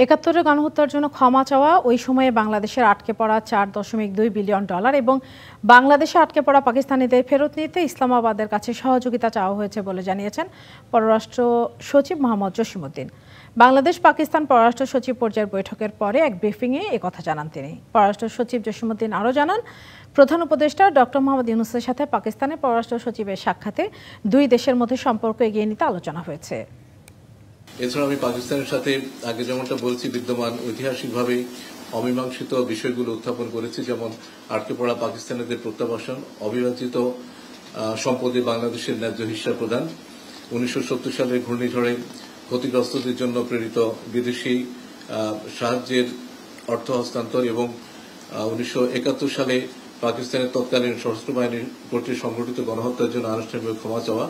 ৭১-এর গণহত্যার জন্য ক্ষমা চাওয়া, ওই সময়ে বাংলাদেশের আটকে পড়া $4.2 বিলিয়ন এবং বাংলাদেশে আটকে পড়া পাকিস্তানিদের ফেরত নিতে ইসলামাবাদের কাছে সহযোগিতা চাওয়া হয়েছে বলে জানিয়েছেন পররাষ্ট্র সচিব মোহাম্মদ জসিমউদ্দিন। বাংলাদেশ পাকিস্তান পররাষ্ট্র সচিব পর্যায়ের বৈঠকের পরে এক ব্রিফিংয়ে একথা জানান তিনি। পররাষ্ট্র সচিব জসিমউদ্দিন আরও জানান, প্রধান উপদেষ্টা ডক্টর মোহাম্মদ ইউনূসের সাথে পাকিস্তানের পররাষ্ট্র সচিবের সাক্ষাতে দুই দেশের মধ্যে সম্পর্ক এগিয়ে নিতে আলোচনা হয়েছে। এছাড়া আমি পাকিস্তানের সাথে আগে যেমনটা বলছি, বিদ্যমান ঐতিহাসিকভাবে অমীমাংসিত বিষয়গুলো উত্থাপন করেছি, যেমন আটকে পড়া পাকিস্তানিদের প্রত্যাবাসন, অবিভাজিত সম্পদে বাংলাদেশের ন্যায্য হিস্সা প্রদান, 1970 সালের ঘূর্ণিঝড়ে ক্ষতিগ্রস্তদের জন্য প্রেরিত বিদেশি সাহায্যের অর্থ হস্তান্তর এবং 1971 সালে পাকিস্তানের তৎকালীন সশস্ত্র বাহিনীর কর্তৃক সংঘটিত গণহত্যার জন্য আনুষ্ঠানিকভাবে ক্ষমা চাওয়া।